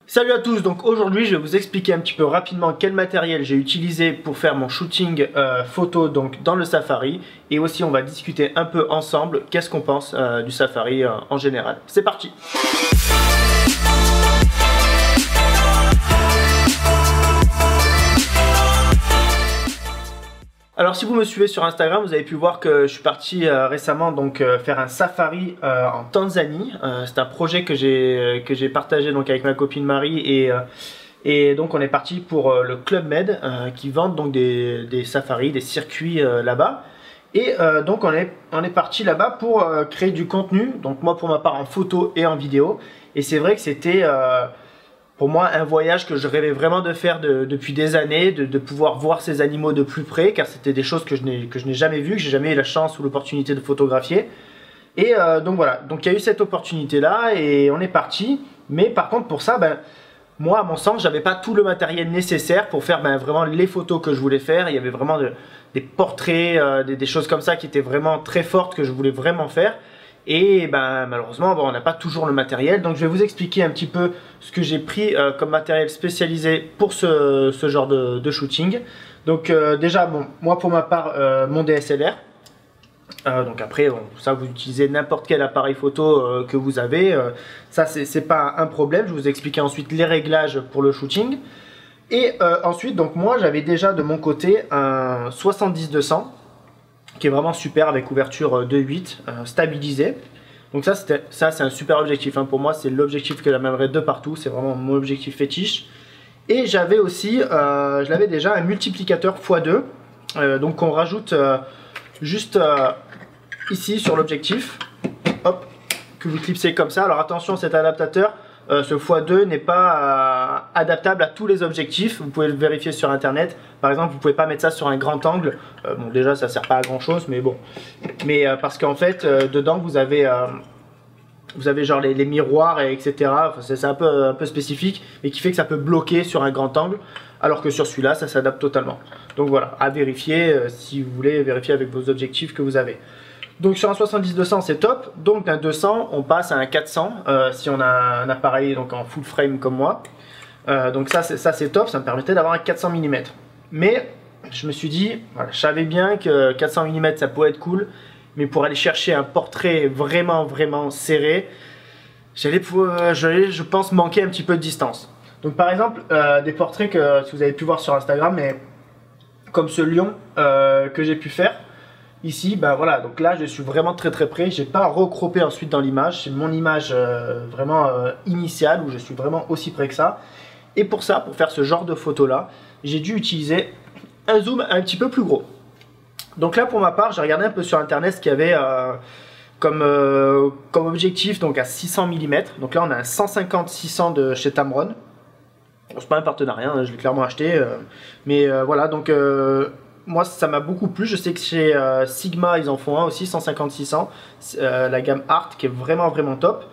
Salut à tous, donc aujourd'hui je vais vous expliquer un petit peu rapidement quel matériel j'ai utilisé pour faire mon shooting photo donc dans le Safari, et aussi on va discuter un peu ensemble qu'est-ce qu'on pense du Safari en général. C'est parti! Alors si vous me suivez sur Instagram, vous avez pu voir que je suis parti récemment donc faire un safari en Tanzanie. C'est un projet que j'ai partagé donc avec ma copine Marie, et donc on est parti pour le Club Med qui vend donc des safaris, des circuits là-bas. Et donc on est parti là-bas pour créer du contenu, donc moi pour ma part en photo et en vidéo. Et c'est vrai que c'était pour moi un voyage que je rêvais vraiment de faire depuis des années, de pouvoir voir ces animaux de plus près, car c'était des choses que je n'ai jamais vues, que j'ai jamais eu la chance ou l'opportunité de photographier. Et donc voilà, donc il y a eu cette opportunité là et on est parti. Mais par contre pour ça, moi à mon sens j'avais pas tout le matériel nécessaire pour faire vraiment les photos que je voulais faire. Il y avait vraiment des portraits, des choses comme ça qui étaient vraiment très fortes que je voulais vraiment faire. Et malheureusement on n'a pas toujours le matériel, donc je vais vous expliquer un petit peu ce que j'ai pris comme matériel spécialisé pour ce genre de shooting. Donc déjà moi pour ma part mon DSLR, donc après ça vous utilisez n'importe quel appareil photo que vous avez, ça c'est pas un problème. Je vais vous expliquer ensuite les réglages pour le shooting. Et ensuite donc moi j'avais déjà de mon côté un 70-200 qui est vraiment super avec ouverture 2.8 stabilisée. Donc ça c'est un super objectif, pour moi c'est l'objectif que j'amènerai de partout, c'est vraiment mon objectif fétiche. Et j'avais aussi, je l'avais déjà, un multiplicateur x2, donc on rajoute juste ici sur l'objectif, hop, que vous clipsez comme ça. Alors attention, cet adaptateur, ce x2 n'est pas adaptable à tous les objectifs, vous pouvez le vérifier sur internet. Par exemple vous pouvez pas mettre ça sur un grand angle, bon déjà ça sert pas à grand chose, mais bon, parce qu'en fait dedans vous avez genre les miroirs et etc. Enfin, c'est un peu spécifique, mais qui fait que ça peut bloquer sur un grand angle, alors que sur celui-là ça s'adapte totalement. Donc voilà, à vérifier si vous voulez vérifier avec vos objectifs que vous avez. Donc sur un 70-200 c'est top, donc d'un 200 on passe à un 400 si on a un appareil donc en full frame comme moi. Donc ça c'est top, ça me permettait d'avoir un 400 mm. Mais je me suis dit, voilà, je savais bien que 400 mm ça pouvait être cool, mais pour aller chercher un portrait vraiment serré, j'allais je pense manquer un petit peu de distance. Donc par exemple des portraits que si vous avez pu voir sur Instagram, mais comme ce lion que j'ai pu faire ici, voilà, donc là je suis vraiment très près, j'ai pas recroppé ensuite dans l'image, c'est mon image vraiment initiale où je suis vraiment aussi près que ça. Et pour ça, pour faire ce genre de photo là, j'ai dû utiliser un zoom un petit peu plus gros. Donc là pour ma part, j'ai regardé un peu sur internet ce qu'il y avait comme objectif, donc à 600 mm. Donc là on a un 150-600 de chez Tamron. Bon, c'est pas un partenariat, je l'ai clairement acheté, mais voilà, donc moi ça m'a beaucoup plu. Je sais que chez Sigma ils en font un aussi 150-600, la gamme Art qui est vraiment top.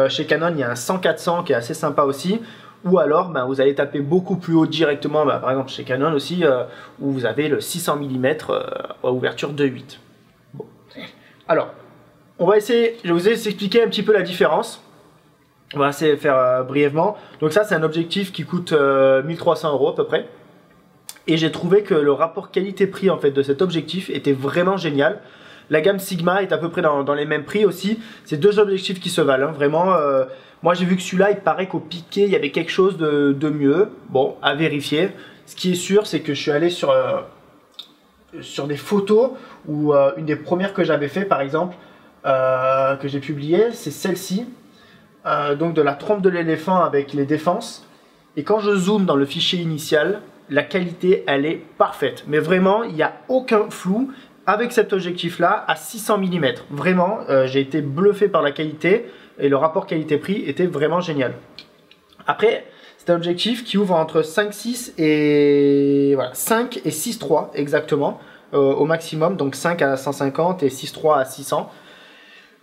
Chez Canon il y a un 100-400 qui est assez sympa aussi. Ou alors vous allez taper beaucoup plus haut directement, par exemple chez Canon aussi, où vous avez le 600 mm à ouverture 2.8. Bon. Alors on va essayer, je vais vous expliquer un petit peu la différence. On va essayer de faire brièvement. Donc ça c'est un objectif qui coûte 1300 € à peu près. Et j'ai trouvé que le rapport qualité-prix en fait de cet objectif était vraiment génial. La gamme Sigma est à peu près dans les mêmes prix aussi. C'est deux objectifs qui se valent, vraiment. Moi j'ai vu que celui-là, il paraît qu'au piqué, il y avait quelque chose de mieux. Bon, à vérifier. Ce qui est sûr, c'est que je suis allé sur des photos où une des premières que j'avais fait, par exemple, que j'ai publiée, c'est celle-ci. Donc de la trompe de l'éléphant avec les défenses. Et quand je zoome dans le fichier initial, la qualité elle est parfaite, mais vraiment il n'y a aucun flou avec cet objectif là à 600 mm. Vraiment j'ai été bluffé par la qualité et le rapport qualité-prix était vraiment génial. Après c'est un objectif qui ouvre entre 5.6 et voilà, 5 et 6.3 exactement au maximum, donc 5 à 150 et 6.3 à 600.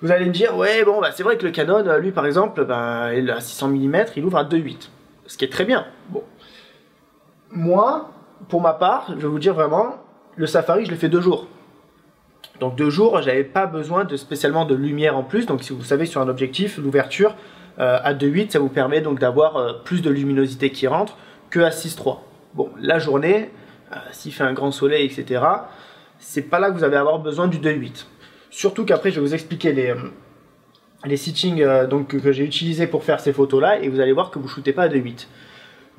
Vous allez me dire ouais bon c'est vrai que le Canon lui par exemple il a 600 mm, il ouvre à 2.8, ce qui est très bien. Bon, moi, pour ma part, je vais vous dire vraiment, le Safari, je l'ai fait 2 jours. Donc 2 jours, j'avais pas besoin spécialement de lumière en plus. Donc si vous savez, sur un objectif, l'ouverture, à 2.8, ça vous permet donc d'avoir plus de luminosité qui rentre que à 6.3. Bon, la journée, s'il fait un grand soleil, etc., c'est pas là que vous allez avoir besoin du 2.8. Surtout qu'après, je vais vous expliquer les settings que j'ai utilisés pour faire ces photos-là, et vous allez voir que vous ne shootez pas à 2.8.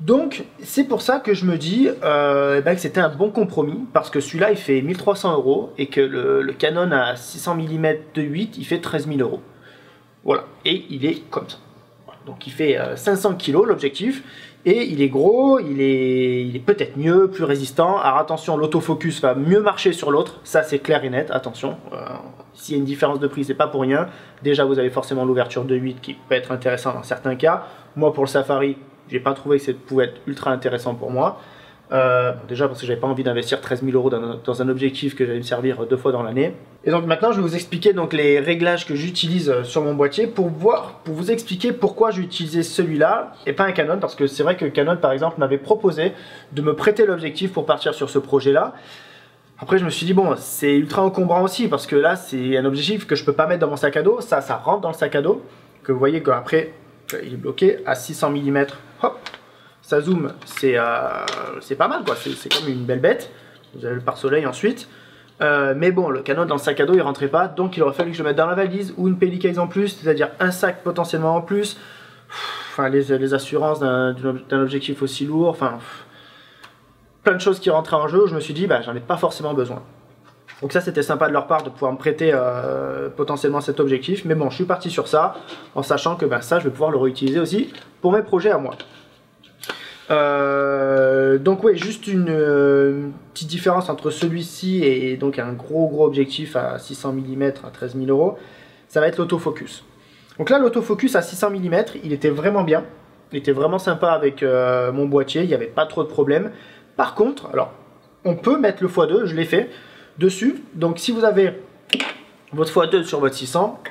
Donc, c'est pour ça que je me dis que c'était un bon compromis, parce que celui-là, il fait 1300 € et que le Canon à 600 mm 2.8, il fait 13 000 €. Voilà, et il est comme ça. Donc, il fait 500 kg l'objectif, et il est gros, il est peut-être mieux, plus résistant. Alors attention, l'autofocus va mieux marcher sur l'autre, ça c'est clair et net, attention. S'il y a une différence de prix, c'est pas pour rien. Déjà, vous avez forcément l'ouverture de 8 qui peut être intéressant dans certains cas. Moi, pour le Safari, j'ai pas trouvé que ça pouvait être ultra intéressant pour moi. Déjà parce que j'avais pas envie d'investir 13 000 € dans un objectif que j'allais me servir 2 fois dans l'année. Et donc maintenant je vais vous expliquer donc les réglages que j'utilise sur mon boîtier pour vous expliquer pourquoi j'ai utilisé celui-là et pas un Canon, parce que c'est vrai que Canon par exemple m'avait proposé de me prêter l'objectif pour partir sur ce projet-là. Après je me suis dit bon, c'est ultra encombrant aussi parce que là c'est un objectif que je peux pas mettre dans mon sac à dos, ça rentre dans le sac à dos, que vous voyez qu'après il est bloqué à 600 mm, hop. Ça zoom, c'est pas mal quoi, c'est comme une belle bête. Vous avez le pare-soleil ensuite. Mais bon, le Canon dans le sac à dos il rentrait pas, donc il aurait fallu que je le mette dans la valise ou une pellicase en plus, c'est-à-dire un sac potentiellement en plus. Enfin, les assurances d'un objectif aussi lourd, enfin plein de choses qui rentraient en jeu où je me suis dit bah j'en ai pas forcément besoin. Donc ça c'était sympa de leur part de pouvoir me prêter potentiellement cet objectif, mais bon je suis parti sur ça en sachant que ça je vais pouvoir le réutiliser aussi pour mes projets à moi. Donc ouais, juste une petite différence entre celui-ci et donc un gros objectif à 600 mm à 13 000 €, ça va être l'autofocus. Donc là l'autofocus à 600 mm il était vraiment bien, il était vraiment sympa avec mon boîtier, il n'y avait pas trop de problèmes. Par contre, alors on peut mettre le x2, je l'ai fait dessus, donc si vous avez votre x2 sur votre 600,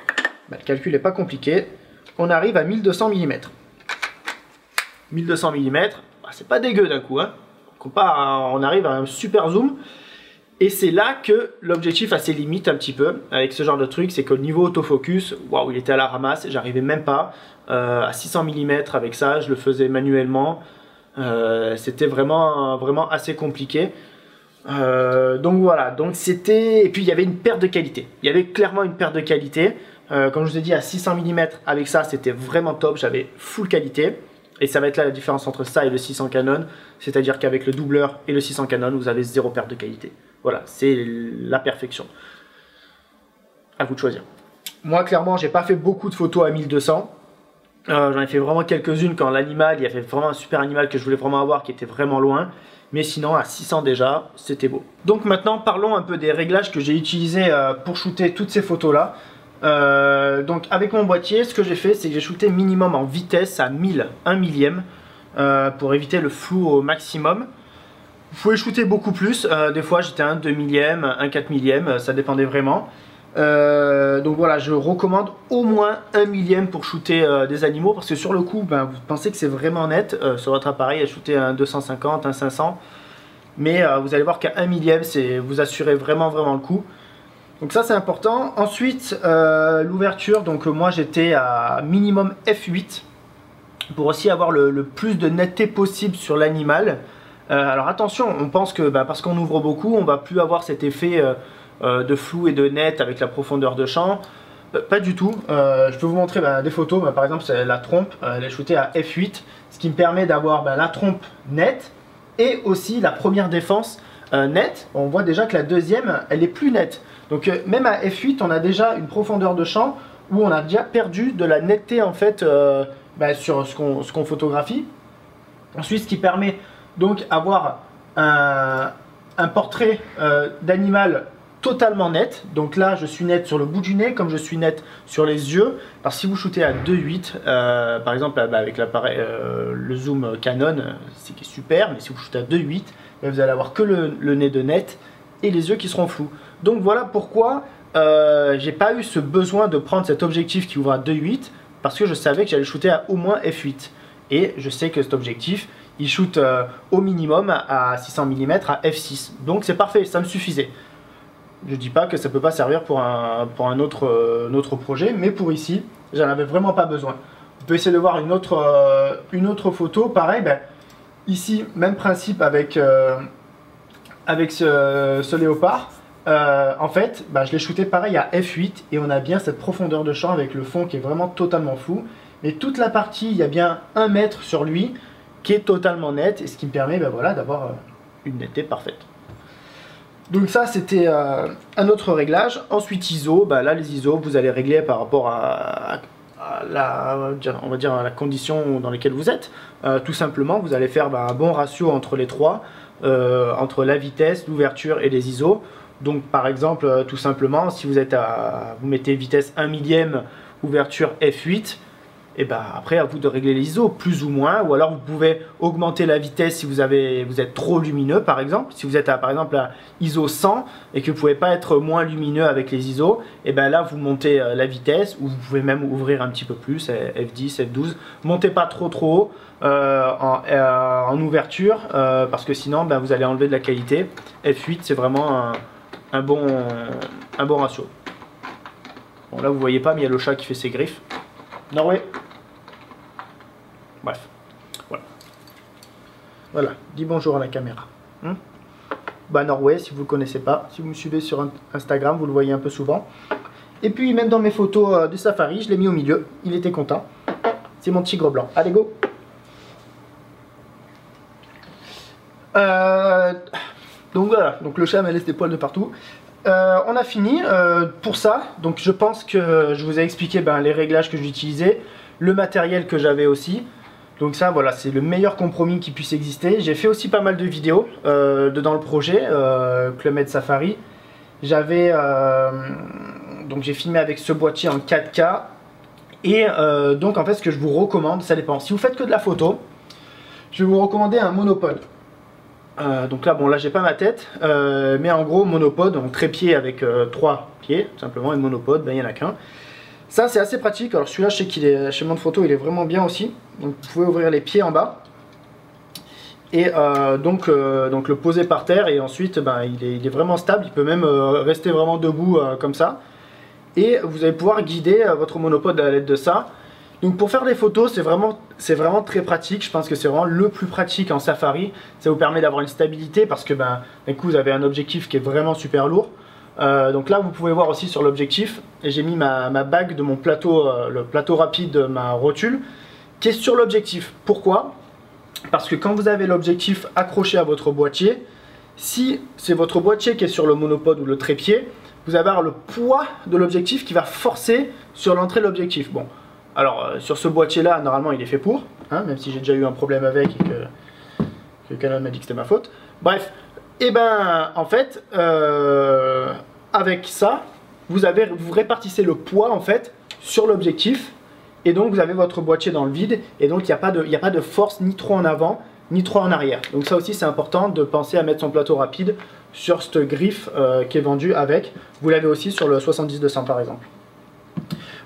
le calcul n'est pas compliqué, on arrive à 1200 mm. 1200 mm, c'est pas dégueu d'un coup, hein. On arrive à un super zoom. Et c'est là que l'objectif a ses limites un petit peu avec ce genre de truc, c'est que le niveau autofocus, waouh, il était à la ramasse, j'arrivais même pas à 600 mm avec ça, je le faisais manuellement. C'était vraiment assez compliqué. Donc voilà, donc c'était, et puis il y avait une perte de qualité, il y avait clairement une perte de qualité. Comme je vous ai dit, à 600 mm avec ça c'était vraiment top, j'avais full qualité. Et ça va être là la différence entre ça et le 600 Canon, c'est-à-dire qu'avec le doubleur et le 600 Canon, vous avez zéro perte de qualité. Voilà, c'est la perfection. À vous de choisir. Moi, clairement, j'ai pas fait beaucoup de photos à 1200. J'en ai fait vraiment quelques-unes quand l'animal, il y avait vraiment un super animal que je voulais vraiment avoir qui était vraiment loin. Mais sinon, à 600 déjà, c'était beau. Donc maintenant, parlons un peu des réglages que j'ai utilisés pour shooter toutes ces photos-là. Donc avec mon boîtier, ce que j'ai fait, c'est que j'ai shooté minimum en vitesse à 1000, 1 millième pour éviter le flou au maximum. Vous pouvez shooter beaucoup plus, des fois j'étais à 1 2 millième, 1 4 millième, ça dépendait vraiment. Donc voilà, je recommande au moins 1 millième pour shooter des animaux, parce que sur le coup, vous pensez que c'est vraiment net sur votre appareil à shooter un 250, un 500. Mais vous allez voir qu'à 1 millième, vous assurez vraiment le coup. Donc ça c'est important. Ensuite l'ouverture, donc moi j'étais à minimum f8 pour aussi avoir le plus de netteté possible sur l'animal. Alors attention, on pense que parce qu'on ouvre beaucoup, on va plus avoir cet effet de flou et de net avec la profondeur de champ. Pas du tout. Je peux vous montrer des photos, par exemple c'est la trompe, elle est shootée à f8, ce qui me permet d'avoir la trompe nette et aussi la première défense nette. On voit déjà que la deuxième elle est plus nette. Donc même à f8 on a déjà une profondeur de champ où on a déjà perdu de la netteté en fait sur ce qu'on photographie. Ensuite ce qui permet donc avoir un portrait d'animal totalement net. Donc là je suis net sur le bout du nez comme je suis net sur les yeux. Alors si vous shootez à 2.8 par exemple avec l'appareil le zoom Canon c'est super, mais si vous shootez à 2.8 vous allez avoir que le nez de net et les yeux qui seront flous. Donc voilà pourquoi j'ai pas eu ce besoin de prendre cet objectif qui ouvre à 2.8 parce que je savais que j'allais shooter à au moins f8 et je sais que cet objectif il shoot au minimum à 600 mm à f6, donc c'est parfait, ça me suffisait. Je dis pas que ça peut pas servir pour un autre projet, mais pour ici j'en avais vraiment pas besoin. On peut essayer de voir une autre photo, pareil, ben, ici, même principe avec ce léopard. En fait, bah, je l'ai shooté pareil à f8 et on a bien cette profondeur de champ avec le fond qui est vraiment totalement flou. Mais toute la partie, il y a bien 1 mètre sur lui qui est totalement net et ce qui me permet bah, voilà, d'avoir une netteté parfaite. Donc ça c'était un autre réglage. Ensuite ISO, bah, là les ISO vous allez régler par rapport à on va dire à la condition dans laquelle vous êtes. Tout simplement vous allez faire bah, un bon ratio entre les trois, entre la vitesse, l'ouverture et les ISO. Donc par exemple tout simplement si vous mettez vitesse 1 millième, ouverture f8, et ben après à vous de régler les ISO plus ou moins, ou alors vous pouvez augmenter la vitesse si vous êtes trop lumineux par exemple. Si vous êtes par exemple à ISO 100 et que vous ne pouvez pas être moins lumineux avec les ISO, et ben là vous montez la vitesse, ou vous pouvez même ouvrir un petit peu plus, F10, F12. Montez pas trop haut en ouverture parce que sinon ben, vous allez enlever de la qualité. F8 c'est vraiment un bon ratio. Bon là vous voyez pas mais il y a le chat qui fait ses griffes. Norway. Bref, voilà. Voilà, dis bonjour à la caméra. Bah Norway, si vous ne le connaissez pas, si vous me suivez sur Instagram, vous le voyez un peu souvent. Et puis même dans mes photos de safari, je l'ai mis au milieu, il était content. C'est mon tigre blanc. Allez go. Donc voilà, donc le chat m'a laissé des poils de partout. On a fini pour ça, donc je pense que je vous ai expliqué les réglages que j'utilisais, le matériel que j'avais aussi. Donc ça voilà, c'est le meilleur compromis qui puisse exister. J'ai fait aussi pas mal de vidéos dans le projet Club Med Safari. J'avais donc j'ai filmé avec ce boîtier en 4K et donc en fait ce que je vous recommande, ça dépend. Si vous faites que de la photo, je vais vous recommander un monopode. Donc là, bon, là j'ai pas ma tête, mais en gros, monopode, donc trépied avec 3 pieds, tout simplement, et monopode, ben, il n'y en a qu'un. Ça, c'est assez pratique. Alors celui-là, je sais qu'il est chez Monde Photo, il est vraiment bien aussi. Donc vous pouvez ouvrir les pieds en bas et donc le poser par terre, et ensuite, ben, il est vraiment stable. Il peut même rester vraiment debout comme ça. Et vous allez pouvoir guider votre monopode à l'aide de ça. Donc pour faire des photos, c'est vraiment très pratique. Je pense que c'est vraiment le plus pratique en safari. Ça vous permet d'avoir une stabilité parce que d'un coup vous avez un objectif qui est vraiment super lourd. Donc là vous pouvez voir aussi sur l'objectif, et j'ai mis ma bague de mon plateau, le plateau rapide de ma rotule, qui est sur l'objectif. Pourquoi? Parce que quand vous avez l'objectif accroché à votre boîtier, si c'est votre boîtier qui est sur le monopode ou le trépied, vous allez avoir le poids de l'objectif qui va forcer sur l'entrée de l'objectif. Bon. Alors sur ce boîtier là normalement il est fait pour, hein, même si j'ai déjà eu un problème avec et que Canon m'a dit que c'était ma faute. Bref, et ben en fait avec ça vous répartissez le poids en fait sur l'objectif, et donc vous avez votre boîtier dans le vide, et donc il n'y a pas de force ni trop en avant ni trop en arrière. Donc ça aussi c'est important de penser à mettre son plateau rapide sur cette griffe qui est vendue avec. Vous l'avez aussi sur le 70-200 par exemple.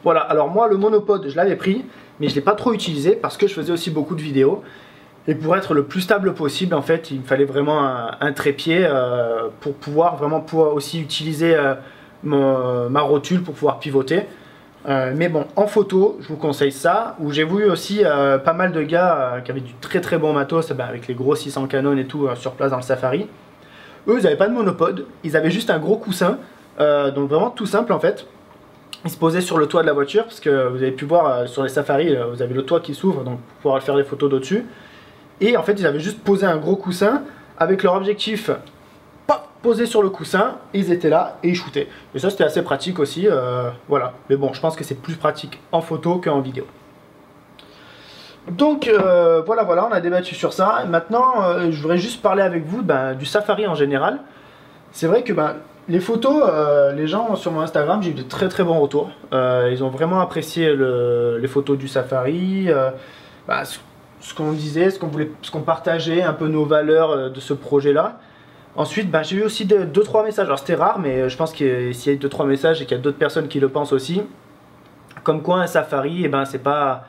Voilà, alors moi le monopode je l'avais pris, mais je ne l'ai pas trop utilisé parce que je faisais aussi beaucoup de vidéos. Et pour être le plus stable possible, en fait, il me fallait vraiment un trépied pour pouvoir aussi utiliser ma rotule pour pouvoir pivoter. Mais bon, en photo, je vous conseille ça, où j'ai vu aussi pas mal de gars qui avaient du très bon matos, avec les gros 600 Canon et tout sur place dans le safari. Eux, ils n'avaient pas de monopode, ils avaient juste un gros coussin, donc vraiment tout simple en fait. Il se posait sur le toit de la voiture, parce que vous avez pu voir sur les safaris, vous avez le toit qui s'ouvre, donc pour pouvoir faire des photos d'au-dessus. Et en fait, ils avaient juste posé un gros coussin avec leur objectif posé sur le coussin, et ils étaient là et ils shootaient. Et ça, c'était assez pratique aussi, voilà. Mais bon, je pense que c'est plus pratique en photo qu'en vidéo. Donc voilà, on a débattu sur ça. Maintenant, je voudrais juste parler avec vous du safari en général. C'est vrai que les photos, les gens sur mon Instagram, j'ai eu de très bons retours. Ils ont vraiment apprécié les photos du safari, ce qu'on disait, ce qu'on partageait, un peu nos valeurs de ce projet-là. Ensuite, j'ai eu aussi 2-3 messages. Alors c'était rare, mais je pense que s'il y a 2-3 messages et qu'il y a d'autres personnes qui le pensent aussi, comme quoi un safari, c'est pas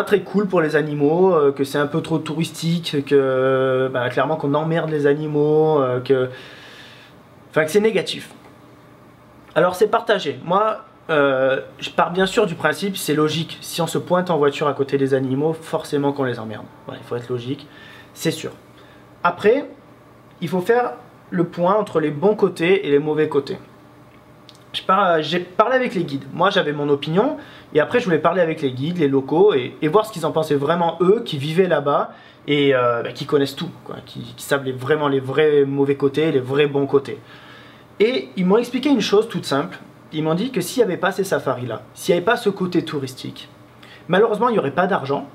très cool pour les animaux, que c'est un peu trop touristique, que clairement qu'on emmerde les animaux, que c'est négatif. Alors c'est partagé. Moi, je pars bien sûr du principe, c'est logique. Si on se pointe en voiture à côté des animaux, forcément qu'on les emmerde. Voilà, il faut être logique, c'est sûr. Après, il faut faire le point entre les bons côtés et les mauvais côtés. J'ai parlé avec les guides. Moi, j'avais mon opinion. Et après, je voulais parler avec les guides, les locaux, et voir ce qu'ils en pensaient vraiment, eux, qui vivaient là-bas et qui connaissent tout, quoi, qui savent vraiment les vrais mauvais côtés, les vrais bons côtés. Et ils m'ont expliqué une chose toute simple. Ils m'ont dit que s'il n'y avait pas ces safaris-là, s'il n'y avait pas ce côté touristique, malheureusement, il n'y aurait pas d'argent.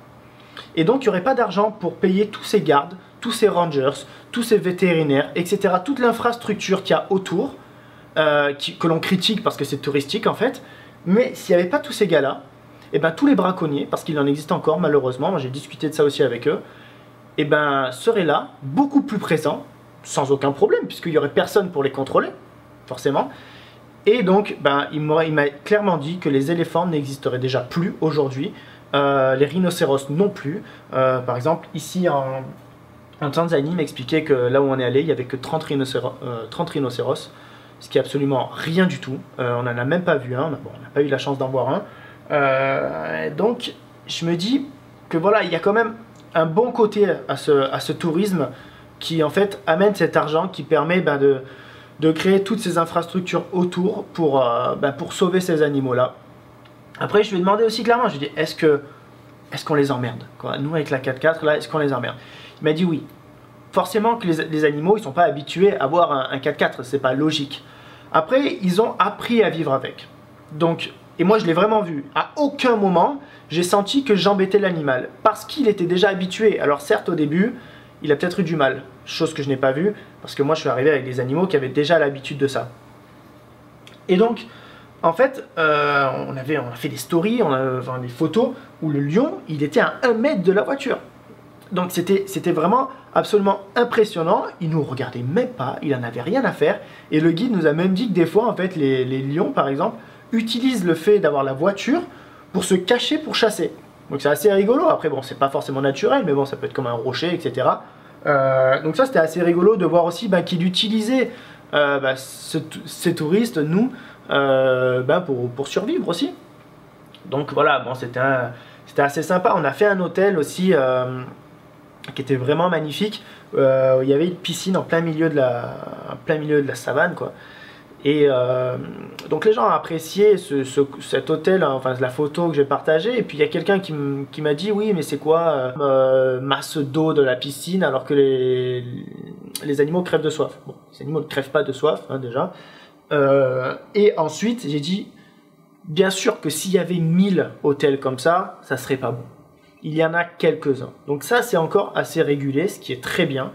Et donc, il n'y aurait pas d'argent pour payer tous ces gardes, tous ces rangers, tous ces vétérinaires, etc. Toute l'infrastructure qu'il y a autour, que l'on critique parce que c'est touristique en fait. Mais s'il n'y avait pas tous ces gars-là, et ben tous les braconniers, parce qu'il en existe encore malheureusement, moi j'ai discuté de ça aussi avec eux, et ben seraient là, beaucoup plus présents, sans aucun problème, puisqu'il n'y aurait personne pour les contrôler, forcément. Et donc, ben, il m'a clairement dit que les éléphants n'existeraient déjà plus aujourd'hui, les rhinocéros non plus. Par exemple, ici en Tanzanie, il m'expliquait que là où on est allé, il n'y avait que 30 rhinocéros, ce qui est absolument rien du tout. On n'en a même pas vu un, bon, on n'a pas eu la chance d'en voir un. Donc, je me dis que voilà, il y a quand même un bon côté à ce tourisme qui en fait amène cet argent qui permet ben, de créer toutes ces infrastructures autour pour sauver ces animaux-là. Après, je lui ai demandé aussi clairement, je lui ai dit, est-ce qu'on les emmerde quoi? Nous, avec la 4x4, là, est-ce qu'on les emmerde? Il m'a dit oui. Forcément que les animaux, ils ne sont pas habitués à voir un 4x4, c'est pas logique. Après, ils ont appris à vivre avec. Donc, et moi, je l'ai vraiment vu. À aucun moment, j'ai senti que j'embêtais l'animal, parce qu'il était déjà habitué. Alors certes, au début, il a peut-être eu du mal, chose que je n'ai pas vue, parce que moi, je suis arrivé avec des animaux qui avaient déjà l'habitude de ça. Et donc, en fait, on a fait des stories, on a des photos, où le lion, il était à 1 mètre de la voiture. Donc c'était vraiment absolument impressionnant, il nous regardait même pas, il en avait rien à faire, et le guide nous a même dit que des fois en fait les lions par exemple utilisent le fait d'avoir la voiture pour se cacher pour chasser. Donc c'est assez rigolo, après bon c'est pas forcément naturel, mais bon ça peut être comme un rocher etc. Donc ça c'était assez rigolo de voir aussi qu'il utilisait ces touristes, nous, pour survivre aussi. Donc voilà, bon c'était assez sympa, on a fait un hôtel aussi qui était vraiment magnifique. Il y avait une piscine en plein milieu de la savane quoi. Et donc les gens ont apprécié cet hôtel, enfin la photo que j'ai partagée. Et puis il y a quelqu'un qui m'a dit oui mais c'est quoi masse d'eau de la piscine alors que les animaux crèvent de soif. Bon, les animaux ne crèvent pas de soif hein, déjà. Et ensuite j'ai dit bien sûr que s'il y avait 1000 hôtels comme ça serait pas bon. Il y en a quelques-uns. Donc ça, c'est encore assez régulé, ce qui est très bien.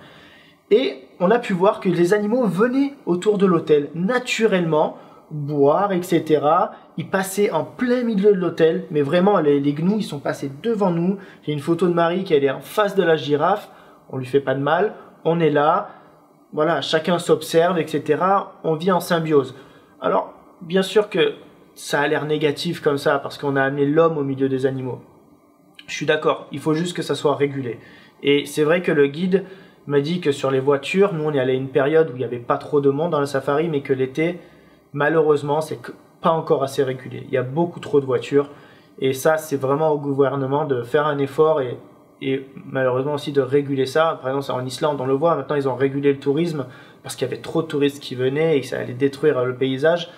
Et on a pu voir que les animaux venaient autour de l'hôtel naturellement, boire, etc. Ils passaient en plein milieu de l'hôtel, mais vraiment, les gnous, ils sont passés devant nous. J'ai une photo de Marie qui est en face de la girafe. On lui fait pas de mal. On est là. Voilà, chacun s'observe, etc. On vit en symbiose. Alors, bien sûr que ça a l'air négatif comme ça, parce qu'on a amené l'homme au milieu des animaux. Je suis d'accord, il faut juste que ça soit régulé. Et c'est vrai que le guide m'a dit que sur les voitures, nous on est allé à une période où il n'y avait pas trop de monde dans le safari, mais que l'été, malheureusement, c'est pas encore assez régulé. Il y a beaucoup trop de voitures. Et ça, c'est vraiment au gouvernement de faire un effort et malheureusement aussi de réguler ça. Par exemple, en Islande, on le voit, maintenant ils ont régulé le tourisme parce qu'il y avait trop de touristes qui venaient et que ça allait détruire le paysage.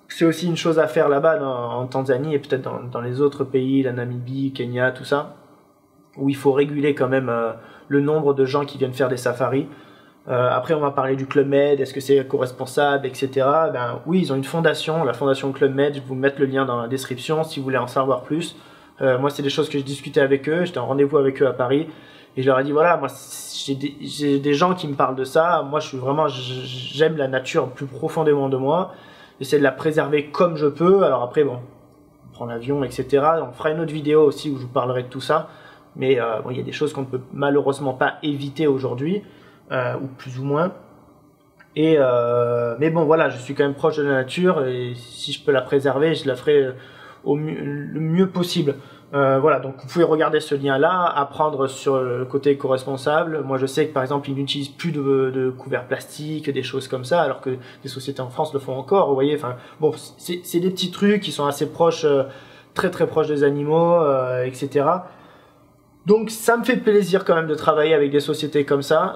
C'est aussi une chose à faire là-bas en Tanzanie et peut-être dans les autres pays, la Namibie, Kenya, tout ça, où il faut réguler quand même le nombre de gens qui viennent faire des safaris. Après, on va parler du Club Med, est-ce que c'est éco-responsable, etc. Oui, ils ont une fondation, la fondation Club Med, je vais vous mettre le lien dans la description si vous voulez en savoir plus. Moi, c'est des choses que je discutais avec eux, j'étais en rendez-vous avec eux à Paris, et je leur ai dit, voilà, moi, j'ai des gens qui me parlent de ça, moi, j'aime la nature le plus profondément de moi, j'essaie de la préserver comme je peux. Alors après, bon, on prend l'avion, etc. On fera une autre vidéo aussi où je vous parlerai de tout ça. Mais bon, il y a des choses qu'on ne peut malheureusement pas éviter aujourd'hui, ou plus ou moins. Mais bon, voilà, je suis quand même proche de la nature et si je peux la préserver, je la ferai le mieux possible. Voilà, donc vous pouvez regarder ce lien-là, apprendre sur le côté éco-responsable. Moi, je sais que par exemple, ils n'utilisent plus de couverts plastiques, des choses comme ça, alors que des sociétés en France le font encore. Vous voyez, enfin, bon, c'est des petits trucs qui sont assez proches, très très proches des animaux, etc. Donc, ça me fait plaisir quand même de travailler avec des sociétés comme ça,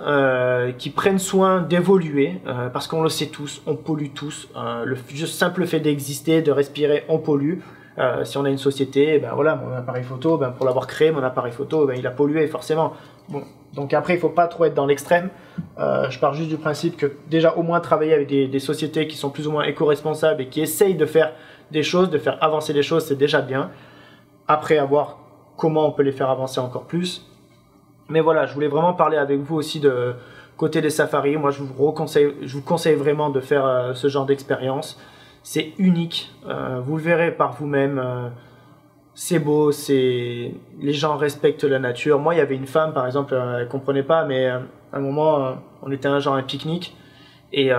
qui prennent soin d'évoluer, parce qu'on le sait tous, on pollue tous. Le juste simple fait d'exister, de respirer, on pollue. Si on a une société, ben voilà, mon appareil photo, ben pour l'avoir créé, mon appareil photo, ben il a pollué forcément. Bon, donc après, il faut pas trop être dans l'extrême. Je pars juste du principe que déjà au moins travailler avec des sociétés qui sont plus ou moins éco-responsables et qui essayent de faire des choses, de faire avancer les choses, c'est déjà bien. Après, à voir comment on peut les faire avancer encore plus. Mais voilà, je voulais vraiment parler avec vous aussi de côté des safaris. Moi, je vous conseille vraiment de faire ce genre d'expérience. C'est unique, vous le verrez par vous-même, c'est beau, les gens respectent la nature. Moi, il y avait une femme, par exemple, elle comprenait pas, mais à un moment, on était à un pique-nique, et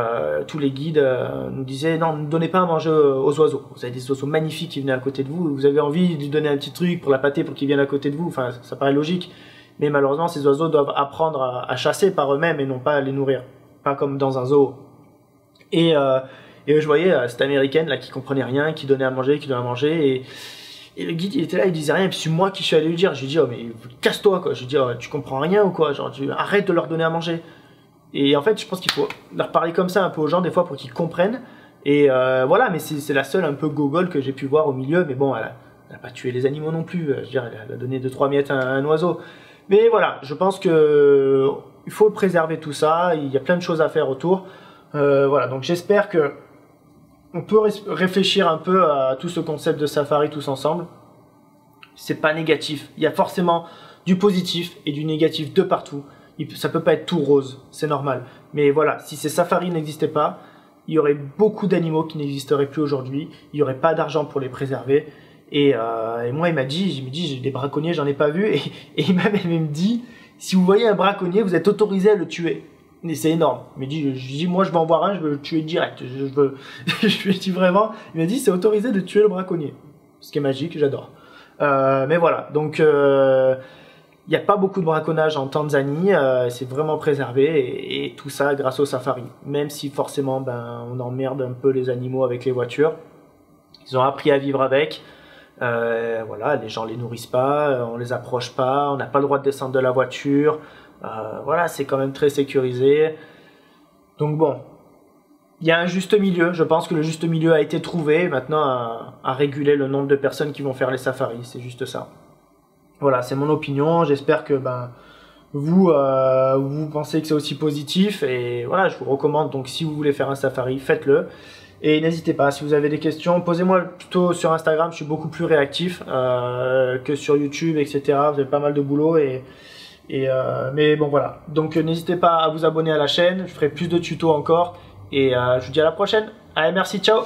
tous les guides nous disaient, non, ne donnez pas à manger aux oiseaux. Vous avez des oiseaux magnifiques qui venaient à côté de vous, vous avez envie de lui donner un petit truc pour la pâter, pour qu'ils viennent à côté de vous, enfin, ça paraît logique. Mais malheureusement, ces oiseaux doivent apprendre à chasser par eux-mêmes et non pas à les nourrir, pas comme dans un zoo. Et je voyais cette américaine là qui comprenait rien, qui donnait à manger, et le guide il était là, il disait rien, et puis c'est moi qui suis allé lui dire, j'ai dit oh mais casse-toi quoi, j'ai dit oh, tu comprends rien ou quoi, genre arrête de leur donner à manger. Et en fait je pense qu'il faut leur parler comme ça un peu aux gens des fois pour qu'ils comprennent, et voilà, mais c'est la seule un peu gogole que j'ai pu voir au milieu, mais bon elle a pas tué les animaux non plus, je veux dire elle a donné 2-3 miettes à un oiseau. Mais voilà, je pense que il faut préserver tout ça, il y a plein de choses à faire autour. Voilà, donc j'espère que on peut réfléchir un peu à tout ce concept de safari tous ensemble. C'est pas négatif. Il y a forcément du positif et du négatif de partout. Ça peut pas être tout rose, c'est normal. Mais voilà, si ces safaris n'existaient pas, il y aurait beaucoup d'animaux qui n'existeraient plus aujourd'hui. Il n'y aurait pas d'argent pour les préserver. Et moi, il m'a dit, j'ai des braconniers, j'en ai pas vu. Et il m'a même dit, si vous voyez un braconnier, vous êtes autorisé à le tuer. Et c'est énorme. Il m'a dit, je dis, moi je vais en voir un, je veux le tuer direct. Je lui ai dit vraiment, il m'a dit, c'est autorisé de tuer le braconnier. Ce qui est magique, j'adore. Mais voilà, donc il n'y a pas beaucoup de braconnage en Tanzanie, c'est vraiment préservé, et tout ça grâce au safari. Même si forcément, ben, on emmerde un peu les animaux avec les voitures. Ils ont appris à vivre avec. Voilà, les gens les nourrissent pas, on les approche pas, on n'a pas le droit de descendre de la voiture. Voilà, c'est quand même très sécurisé. Donc bon, il y a un juste milieu. Je pense que le juste milieu a été trouvé maintenant à réguler le nombre de personnes qui vont faire les safaris. C'est juste ça. Voilà, c'est mon opinion. J'espère que vous pensez que c'est aussi positif. Et voilà, je vous recommande. Donc si vous voulez faire un safari, faites-le. Et n'hésitez pas, si vous avez des questions, posez-moi plutôt sur Instagram. Je suis beaucoup plus réactif que sur YouTube, etc. Vous avez pas mal de boulot mais bon voilà, donc n'hésitez pas à vous abonner à la chaîne, je ferai plus de tutos encore, et je vous dis à la prochaine. Allez, merci, ciao.